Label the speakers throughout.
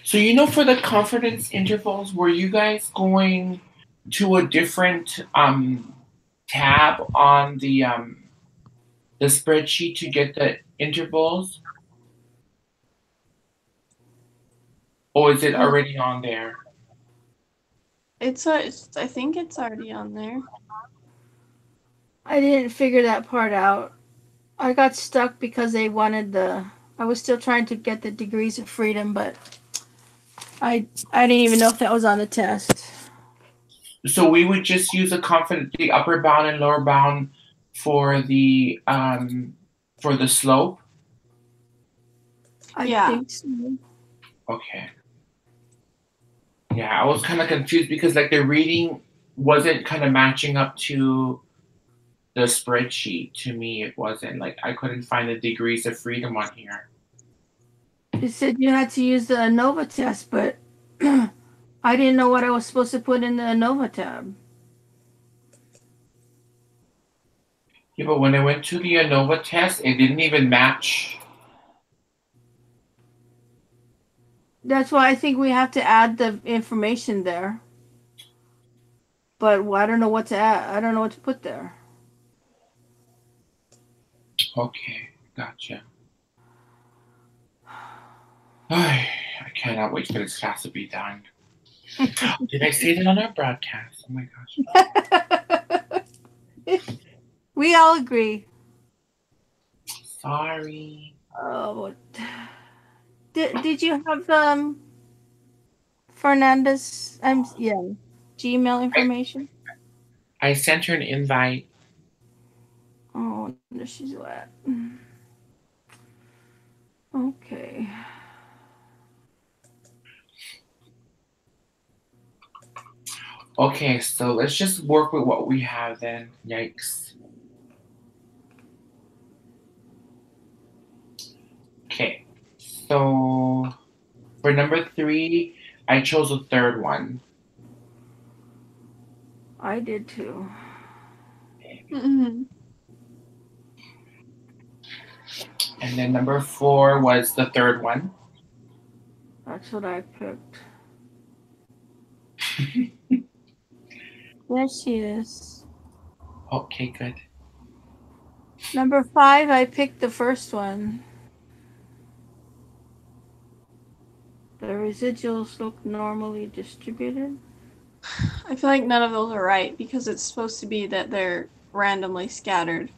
Speaker 1: So for the confidence intervals, were you guys going to a different tab on the spreadsheet to get the intervals, or is it already on there?
Speaker 2: It's I think it's already on there.
Speaker 3: I didn't figure that part out. I got stuck because they wanted I was still trying to get the degrees of freedom, but I didn't even know if that was on the test.
Speaker 1: So we would just use the upper bound and lower bound for the slope.
Speaker 3: I
Speaker 2: Yeah.
Speaker 3: think so.
Speaker 1: Okay. Yeah, I was kind of confused because like the reading wasn't kind of matching up to the spreadsheet. To me, it wasn't like I couldn't find the degrees of freedom on here.
Speaker 3: It said you had to use the ANOVA test, but I didn't know what I was supposed to put in the ANOVA tab.
Speaker 1: Yeah, but when I went to the ANOVA test, it didn't even match.
Speaker 3: That's why I think we have to add the information there. But I don't know what to add. I don't know what to put there.
Speaker 1: Okay, gotcha. I cannot wait for this class to be done. Did I say that on our broadcast? Oh my gosh.
Speaker 3: We all agree.
Speaker 1: Sorry.
Speaker 3: Oh, did you have Fernandez Gmail information?
Speaker 1: I sent her an invite.
Speaker 3: Oh, there she's at. Okay.
Speaker 1: Okay, so let's just work with what we have then. Yikes. Okay, so for number 3, I chose a third one.
Speaker 3: I did too.
Speaker 2: Mm-hmm.
Speaker 1: And then number 4 was the third one.
Speaker 3: That's what I picked. There she is.
Speaker 1: Okay, good.
Speaker 3: Number 5, I picked the first one. The residuals look normally distributed.
Speaker 2: I feel like none of those are right because it's supposed to be that they're randomly scattered.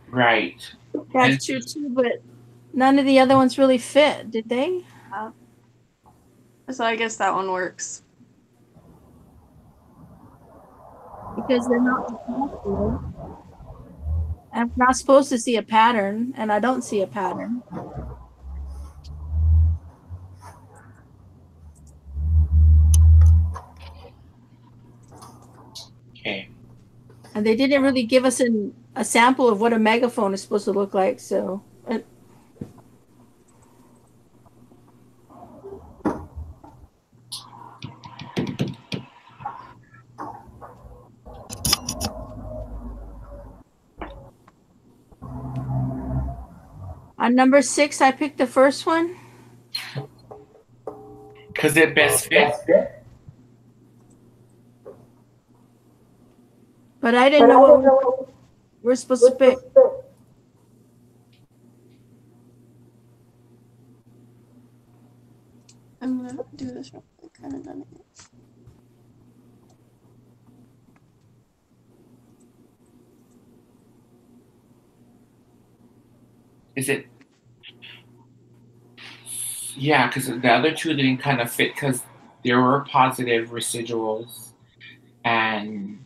Speaker 1: Right.
Speaker 3: That's true too, but none of the other ones really fit, did they?
Speaker 2: So I guess that one works.
Speaker 3: Because they're not. I'm not supposed to see a pattern, and I don't see a pattern.
Speaker 1: Okay.
Speaker 3: And they didn't really give us a sample of what a megaphone is supposed to look like, so. On number 6, I picked the first one.
Speaker 1: Because it best fits.
Speaker 3: But I didn't know what we're supposed to pick.
Speaker 2: I'm gonna do this real quick. I haven't done it yet.
Speaker 1: Is it? Yeah, because the other two didn't kind of fit because there were positive residuals and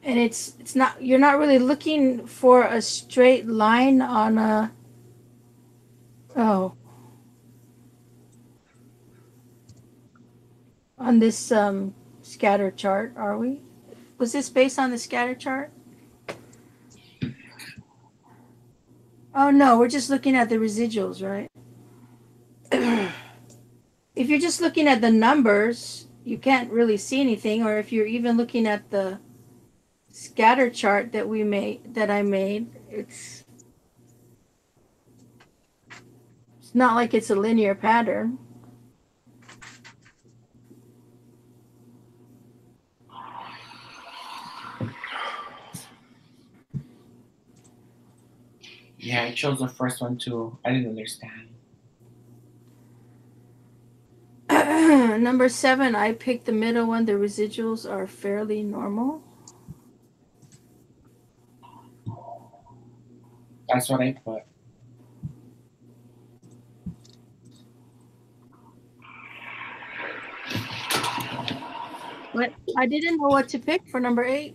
Speaker 3: it's not, you're not really looking for a straight line on a on this scatter chart, are we? Was this based on the scatter chart? Oh no, we're just looking at the residuals, right? If you're just looking at the numbers, you can't really see anything. Or if you're even looking at the scatter chart that I made, it's not like it's a linear pattern.
Speaker 1: Yeah, I chose the first one too. I didn't understand.
Speaker 3: Number 7, I picked the middle one. The residuals are fairly normal.
Speaker 1: That's what I put.
Speaker 3: But I didn't know what to pick for number 8.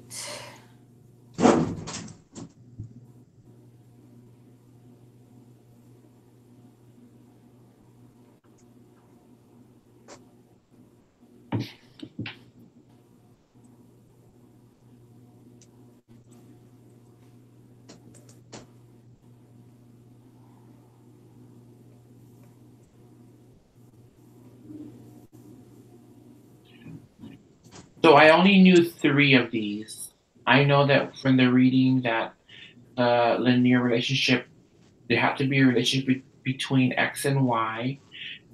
Speaker 1: So I only knew 3 of these. I know that from the reading that the linear relationship, there had to be a relationship between x and y,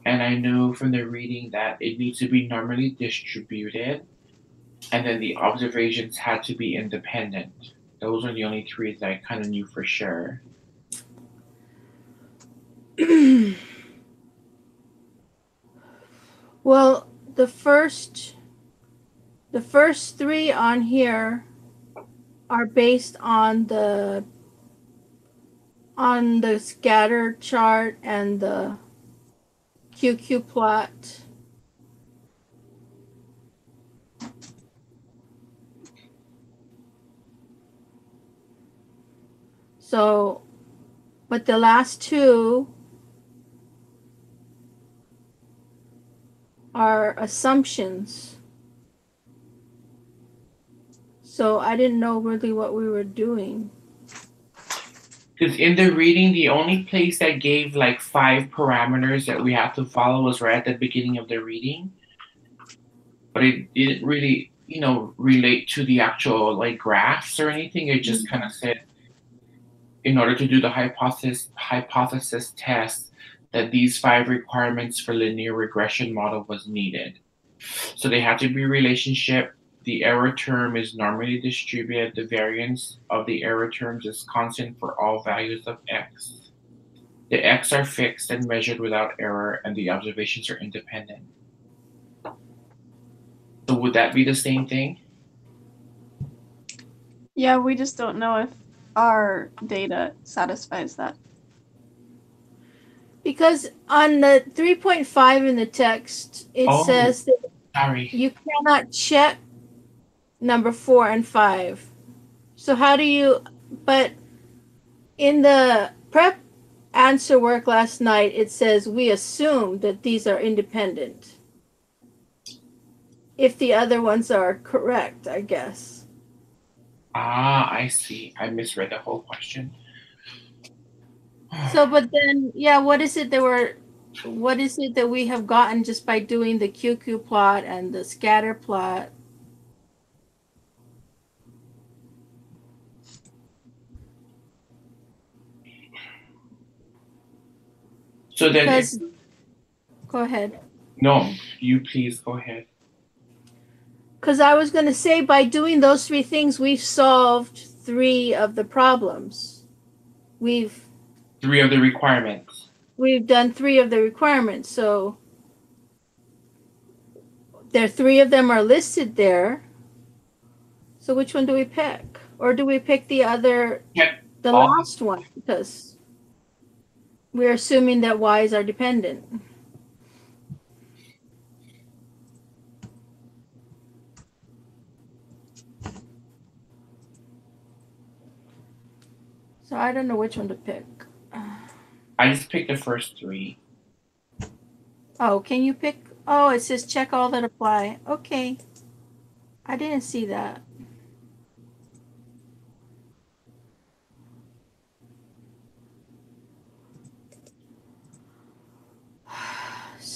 Speaker 1: and I knew from the reading that it needs to be normally distributed, and then the observations had to be independent. Those are the only 3 that I kind of knew for sure.
Speaker 3: Well, the first 3 on here are based on the scatter chart and the QQ plot. So, but the last 2 are assumptions. So I didn't know really what we were doing.
Speaker 1: Because in the reading, the only place that gave like 5 parameters that we have to follow was right at the beginning of the reading. But it didn't really, relate to the actual like graphs or anything. It just kind of said, in order to do the hypothesis test, that these 5 requirements for linear regression model was needed. So they had to be relationship. The error term is normally distributed. The variance of the error terms is constant for all values of x. The x are fixed and measured without error, and the observations are independent. So would that be the same thing?
Speaker 2: Yeah, we just don't know if our data satisfies that.
Speaker 3: Because on the 3.5 in the text, it says that
Speaker 1: Sorry.
Speaker 3: you cannot check number 4 and 5. So how do you, but in the prep answer work last night, it says we assume that these are independent. If the other ones are correct, I guess.
Speaker 1: I see. I misread the whole question.
Speaker 3: So, but then, yeah, what is it that we have gotten just by doing the QQ plot and the scatter plot?
Speaker 1: So then,
Speaker 3: go ahead.
Speaker 1: No, you please go ahead.
Speaker 3: Because I was going to say, by doing those 3 things, we've solved 3 of the problems.
Speaker 1: 3 of the requirements.
Speaker 3: We've done 3 of the requirements. So there 3 of them are listed there. So which one do we pick? Or do we pick the other, the last one? Because we're assuming that y's are dependent. So I don't know which one to pick.
Speaker 1: I just picked the first 3.
Speaker 3: Oh, can you pick? Oh, it says check all that apply. Okay. I didn't see that.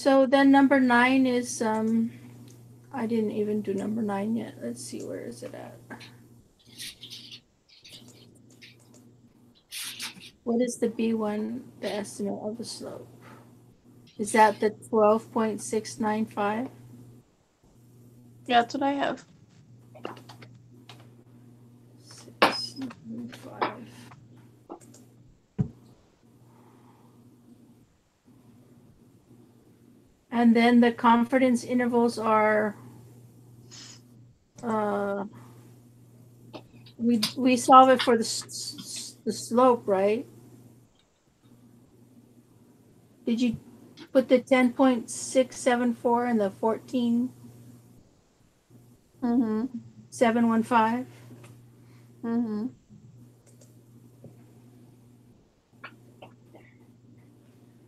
Speaker 3: So then number 9 is I didn't even do number 9 yet. Let's see, where is it at? What is the B1, the estimate of the slope? Is that the 12.695?
Speaker 2: Yeah, that's what I have.
Speaker 3: 695. And then the confidence intervals are we solve it for the slope, right? Did you put the 10.674 and the 14.715?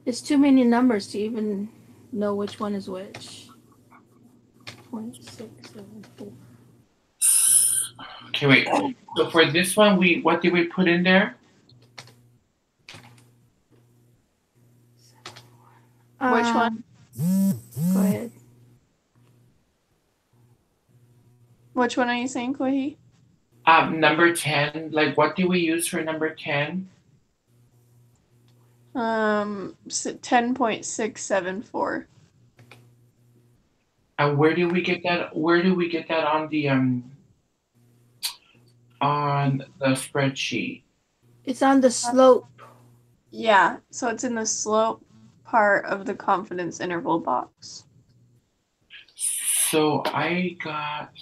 Speaker 3: There's too many numbers to even know which one is which. 0.674.
Speaker 1: Okay, wait. So for this one, what did we put in there?
Speaker 2: Which one?
Speaker 3: Go ahead.
Speaker 2: Which one are you saying, Kohi?
Speaker 1: Number 10. Like, what do we use for number 10?
Speaker 2: 10.674.
Speaker 1: And where do we get that? Where do we get that on the spreadsheet?
Speaker 3: It's on the slope.
Speaker 2: Yeah, so it's in the slope part of the confidence interval box.
Speaker 1: So I got.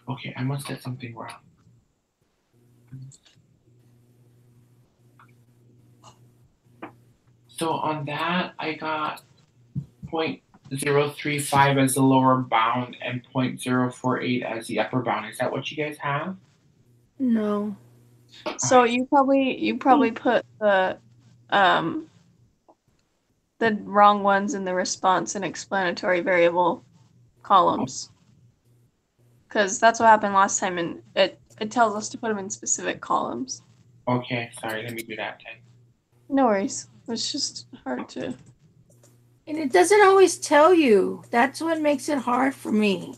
Speaker 1: Okay, I must have something wrong. So on that, I got 0.035 as the lower bound and 0.048 as the upper bound. Is that what you guys have?
Speaker 3: No.
Speaker 2: So you probably put the wrong ones in the response and explanatory variable columns. Because that's what happened last time, and it tells us to put them in specific columns.
Speaker 1: Okay, sorry, let me do that then.
Speaker 2: No worries. It's just hard to...
Speaker 3: And it doesn't always tell you. That's what makes it hard for me.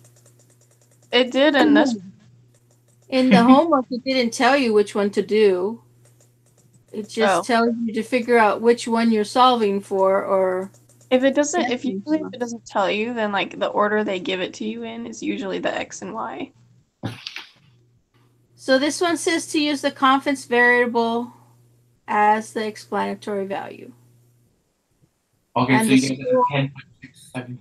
Speaker 2: It did in this...
Speaker 3: In the homework, it didn't tell you which one to do. It just tells you to figure out which one you're solving for, or...
Speaker 2: If it doesn't tell you, then like the order they give it to you in is usually the X and Y.
Speaker 3: So this one says to use the confidence variable as the explanatory value.
Speaker 1: Okay,
Speaker 3: And
Speaker 1: so you get 10.674.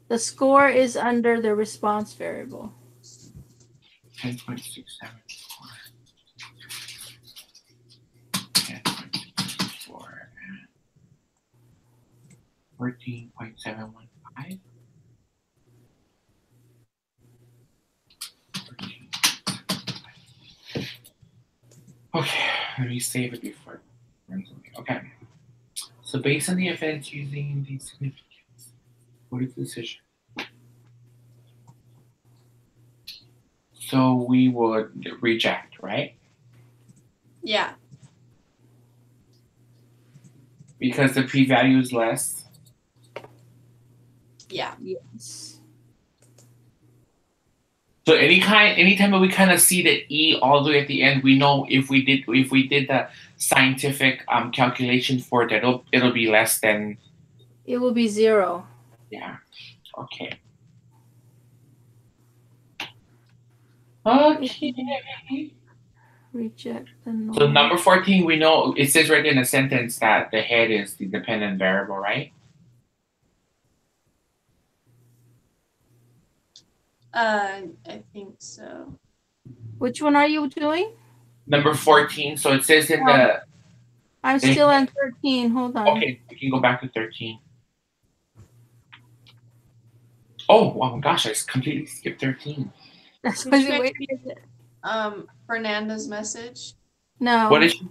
Speaker 3: The score is under the response variable.
Speaker 1: 10.674. 10.674. 14.715. Okay, let me save it before it runs away. Okay. So based on the events using the significance, what is the decision? So we would reject, right?
Speaker 2: Yeah.
Speaker 1: Because the p-value is less.
Speaker 2: Yeah.
Speaker 3: Yes.
Speaker 1: So anytime that we kind of see the E all the way at the end, we know if we did the scientific calculation for it, it'll be less than.
Speaker 3: It will be 0.
Speaker 1: Yeah. Okay. Okay.
Speaker 3: Reject the norm.
Speaker 1: So number 14, we know it says right in a sentence that the head is the dependent variable, right?
Speaker 2: I think so.
Speaker 3: Which one are you doing?
Speaker 1: Number 14. So it says in the.
Speaker 3: I'm still on 13. Hold on.
Speaker 1: Okay, we can go back to 13. Oh my gosh! I completely skipped 13.
Speaker 3: That's
Speaker 2: Did you guys see, Fernanda's message?
Speaker 3: No.
Speaker 1: What is she?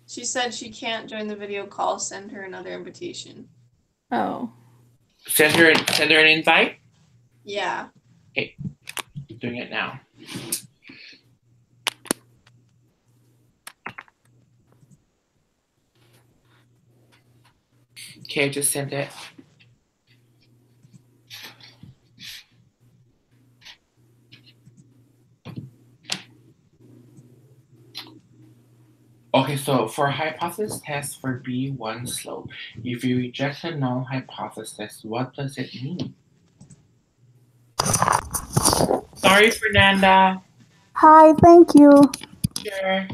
Speaker 2: She said she can't join the video call. Send her another invitation.
Speaker 3: Oh.
Speaker 1: Send her an invite?
Speaker 2: Yeah.
Speaker 1: Okay. Doing it now. Okay, I just sent it. Okay, so for a hypothesis test for B1 slope, if you reject a null hypothesis, what does it mean? Sorry, Fernanda.
Speaker 4: Hi, thank you.
Speaker 1: Sure.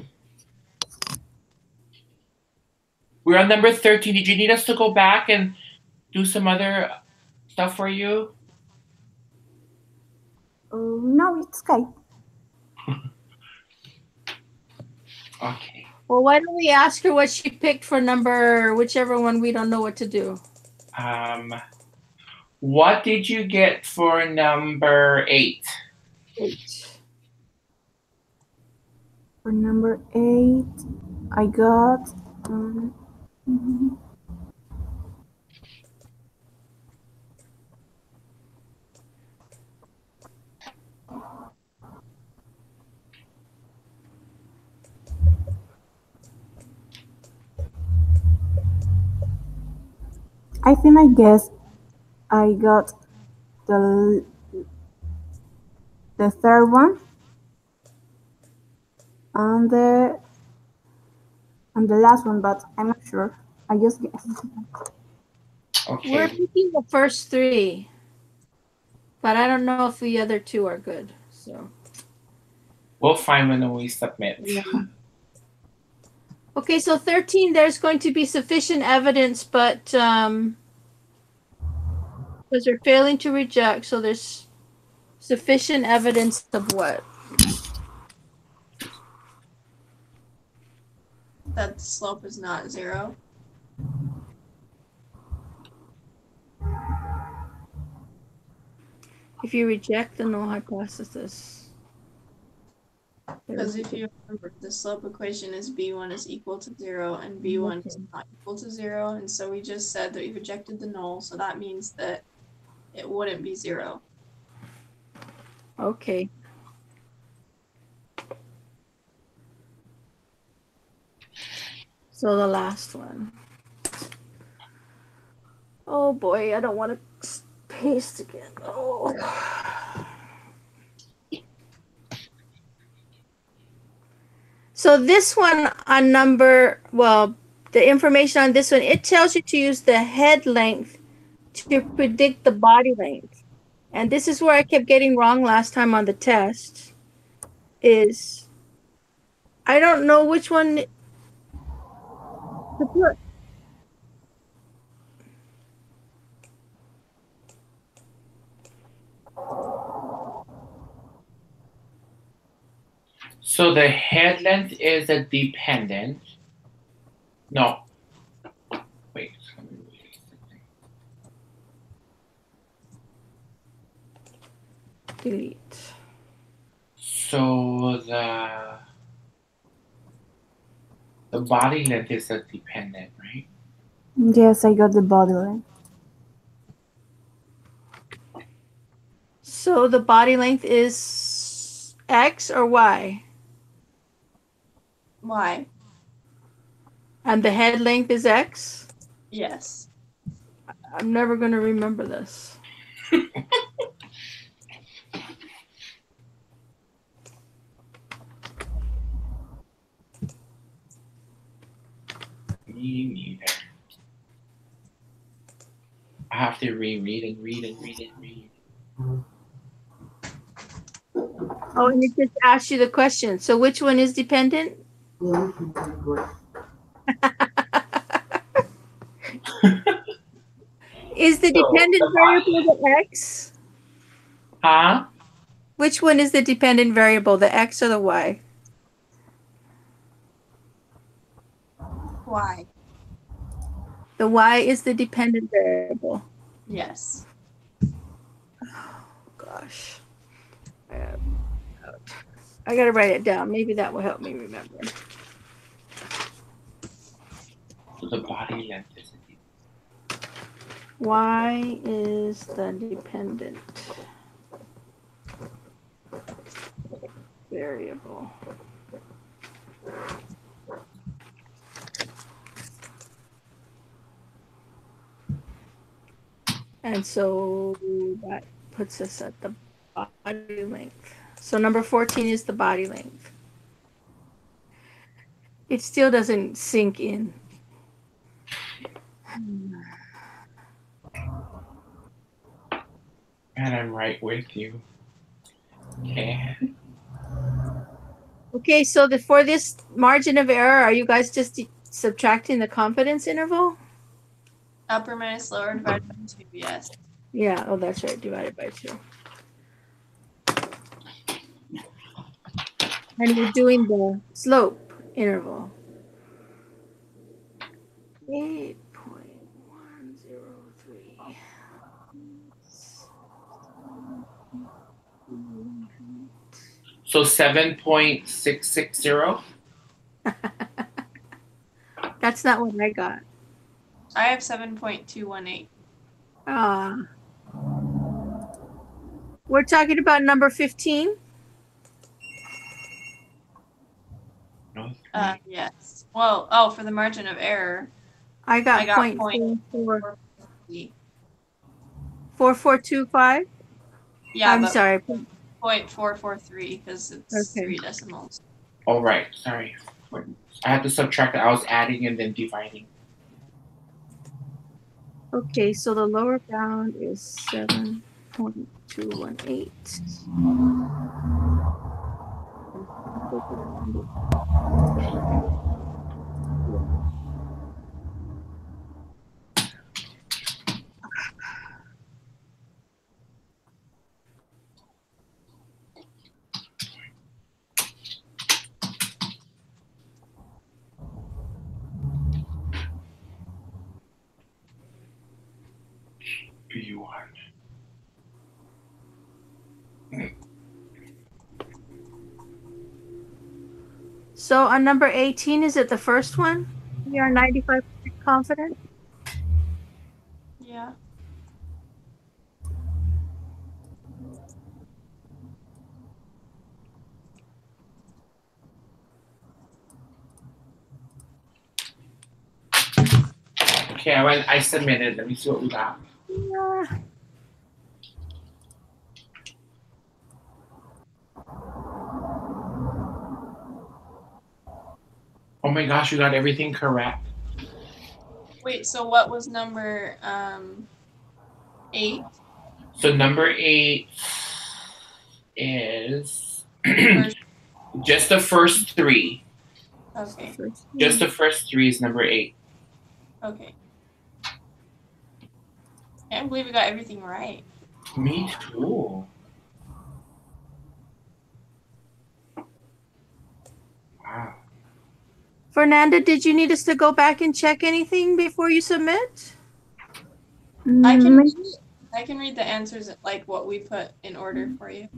Speaker 1: We're on number 13. Did you need us to go back and do some other stuff for you?
Speaker 4: No, it's okay.
Speaker 1: Okay.
Speaker 3: Well, why don't we ask her what she picked for number, whichever one we don't know what to do.
Speaker 1: What did you get for number 8?
Speaker 3: 8.
Speaker 4: For number 8, I got. I think I guess I got the third one and the last one, but I'm not sure. I just guessed.
Speaker 1: Okay.
Speaker 3: We're picking the first 3, but I don't know if the other 2 are good. So
Speaker 1: We'll find when we submit.
Speaker 3: yeah. Okay, so 13, there's going to be sufficient evidence, but because they're failing to reject, so there's sufficient evidence of what?
Speaker 2: That the slope is not 0.
Speaker 3: If you reject the null hypothesis.
Speaker 2: Because if you remember, the slope equation is b1 is equal to 0 and b1 is not equal to 0. And so we just said that we rejected the null. So that means that it wouldn't be 0.
Speaker 3: Okay. So the last one. Oh boy, I don't want to paste again. Oh. So this one on the information on this one, it tells you to use the head length to predict the body length. And this is where I kept getting wrong last time on the test. Is I don't know which one to put.
Speaker 1: So the head length is a dependent. No. Wait.
Speaker 3: Delete.
Speaker 1: So the body length is a dependent, right?
Speaker 4: Yes, I got the body length.
Speaker 3: So the body length is X or Y?
Speaker 2: Why?
Speaker 3: And the head length is X?
Speaker 2: Yes.
Speaker 3: I'm never going to remember this.
Speaker 1: Me neither. I have to reread and read and read and read.
Speaker 3: Oh, and it just asked you the question. So which one is dependent? Is the dependent variable the X?
Speaker 1: Huh?
Speaker 3: Which one is the dependent variable, the X or the Y?
Speaker 2: Why?
Speaker 3: The Y is the dependent variable.
Speaker 2: Yes.
Speaker 3: Gosh. I got to write it down. Maybe that will help me remember.
Speaker 1: So the body length is
Speaker 3: Y is the dependent variable. And so that puts us at the body length. So number 14 is the body length. It still doesn't sink in.
Speaker 1: And I'm right with you. Okay.
Speaker 3: Okay, so for this margin of error, are you guys just subtracting the confidence interval?
Speaker 2: Upper minus lower divided by 2, yes.
Speaker 3: Yeah, oh, that's right, divided by 2. And we're doing the slope interval. 8.103.
Speaker 1: So 7.660.
Speaker 3: That's not what I got.
Speaker 2: I have 7.218.
Speaker 3: We're talking about number 15.
Speaker 1: No.
Speaker 2: Yes. Well, oh, for the margin of error,
Speaker 3: I got,
Speaker 2: I got
Speaker 3: 0.44.
Speaker 2: 0.44.
Speaker 3: 4425.
Speaker 2: Yeah,
Speaker 3: I'm
Speaker 2: but
Speaker 3: sorry.
Speaker 2: 0.443 because it's
Speaker 3: Okay.
Speaker 2: 3 decimals.
Speaker 1: Oh, right. Sorry. I had to subtract it. I was adding and then dividing.
Speaker 3: Okay, so the lower bound is 7.218.
Speaker 1: B1.
Speaker 3: So on number 18, is it the first one? We are 95% confident.
Speaker 2: Yeah.
Speaker 1: Okay, I submitted. Let me see what we got. Oh my gosh, you got everything correct.
Speaker 2: Wait, so what was number 8?
Speaker 1: So number 8 is
Speaker 2: First-
Speaker 1: just the first 3.
Speaker 2: Okay.
Speaker 1: Just the first 3 is number 8.
Speaker 2: Okay. Can't believe we got everything right.
Speaker 1: Me too. Wow.
Speaker 3: Fernanda, did you need us to go back and check anything before you submit?
Speaker 2: I can
Speaker 4: Maybe-
Speaker 2: I can read the answers like what we put in order for you.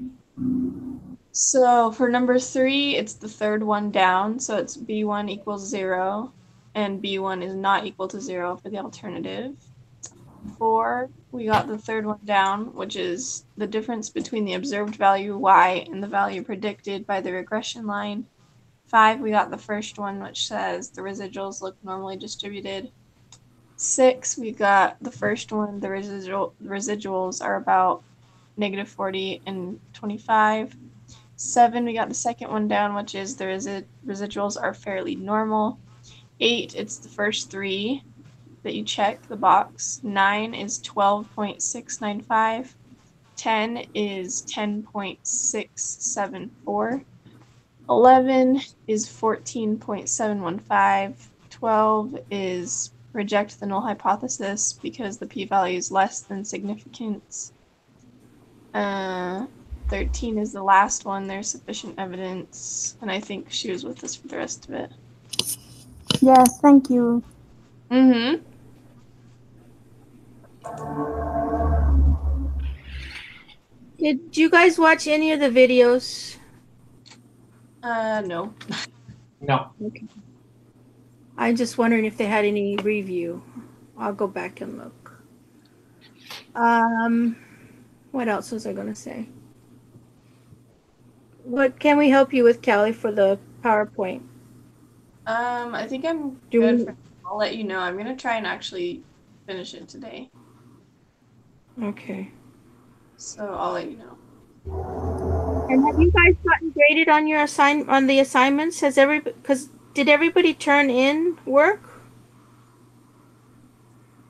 Speaker 2: So for number 3, it's the third one down. So it's B1 equals 0, and B1 is not equal to 0 for the alternative. 4, we got the third one down, which is the difference between the observed value y and the value predicted by the regression line. 5, we got the first one, which says the residuals look normally distributed. 6, we got the first one, the residuals are about -40 and 25. 7, we got the second one down, which is the residuals are fairly normal. 8, it's the first 3 that you check the box. 9 is 12.695. 10 is 10.674. 11 is 14.715. 12 is reject the null hypothesis because the p-value is less than significance. 13 is the last one. There's sufficient evidence, and I think she was with us for the rest of it.
Speaker 4: Yes, thank you.
Speaker 2: Mm-hmm.
Speaker 3: Did you guys watch any of the videos?
Speaker 2: No.
Speaker 1: No.
Speaker 3: Okay. I'm just wondering if they had any review. I'll go back and look. What else was I going to say? What can we help you with, Callie, for the PowerPoint?
Speaker 2: I think I'm
Speaker 3: Do
Speaker 2: good
Speaker 3: we-
Speaker 2: for I'll let you know. I'm gonna try and actually finish it today.
Speaker 3: Okay.
Speaker 2: So I'll let you know.
Speaker 3: And have you guys gotten graded on your on the assignments? Has because did everybody turn in work?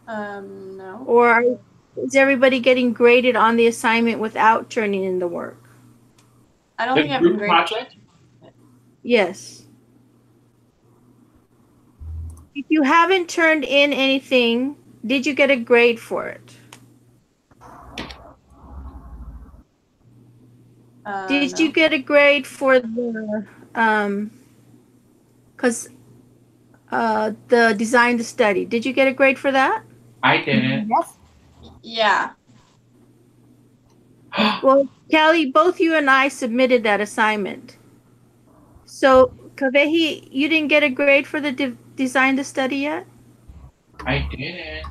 Speaker 2: No.
Speaker 3: Or is everybody getting graded on the assignment without turning in the work?
Speaker 2: I don't
Speaker 1: The
Speaker 2: think I've been
Speaker 1: group
Speaker 2: graded.
Speaker 1: project?
Speaker 3: Yes. If you haven't turned in anything, did you get a grade for it? Did
Speaker 2: No.
Speaker 3: you get a grade for the the design to study? Did you get a grade for that?
Speaker 1: I didn't.
Speaker 4: Yes.
Speaker 2: Yeah.
Speaker 3: Well, Kelly, both you and I submitted that assignment. So, Kavehi, you didn't get a grade for the design to study yet?
Speaker 1: I didn't.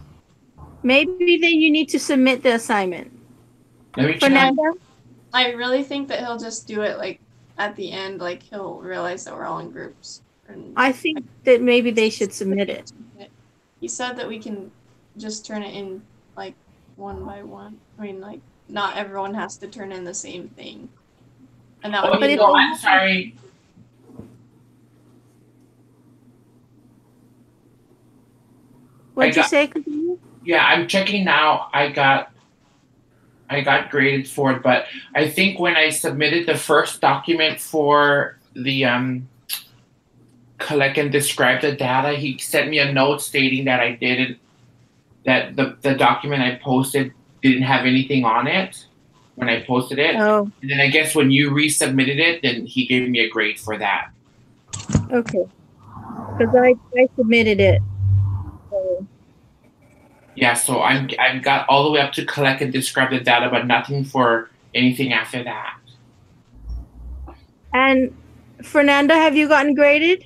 Speaker 3: Maybe then you need to submit the assignment.
Speaker 1: Let me check.
Speaker 3: Fernanda?
Speaker 2: I really think that he'll just do it like at the end, like he'll realize that we're all in groups. And
Speaker 3: I think that maybe they should submit it.
Speaker 2: he said that we can just turn it in like one by one. I mean, like not everyone has to turn in the same thing. And that would
Speaker 1: Okay,
Speaker 2: be
Speaker 1: no, I'm sorry.
Speaker 3: What'd you
Speaker 1: got-
Speaker 3: say, Kavehi?
Speaker 1: Yeah, I'm checking now. I got graded for it, but I think when I submitted the first document for the collect and describe the data, he sent me a note stating that I didn't, that the document I posted didn't have anything on it when I posted it.
Speaker 3: Oh,
Speaker 1: And then I guess when you resubmitted it, then he gave me a grade for that.
Speaker 3: okay. Because I submitted it. So,
Speaker 1: Yeah, so I've got all the way up to collect and describe the data, but nothing for anything after that.
Speaker 3: and Fernanda, have you gotten graded?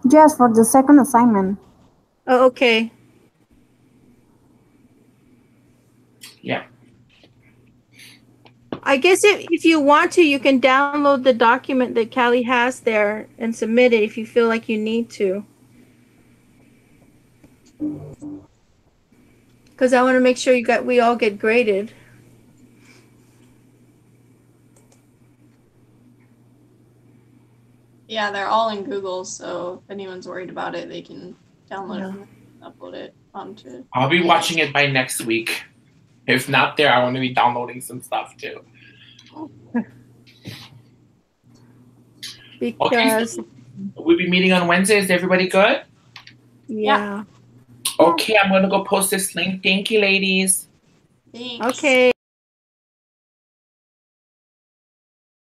Speaker 4: Yes, for the second assignment.
Speaker 3: Oh, okay.
Speaker 1: Yeah.
Speaker 3: I guess if you want to, you can download the document that Callie has there and submit it if you feel like you need to. Because I want to make sure we all get graded.
Speaker 2: Yeah, they're all in Google, so if anyone's worried about it, they can download it and upload it onto.
Speaker 1: I'll be watching it by next week. If not there, I want to be downloading some stuff too.
Speaker 3: Because,
Speaker 1: so we'll be meeting on Wednesday. Is everybody good?
Speaker 3: yeah.
Speaker 1: Okay, I'm going to go post this link. Thank you, ladies.
Speaker 2: Thanks.
Speaker 3: Okay.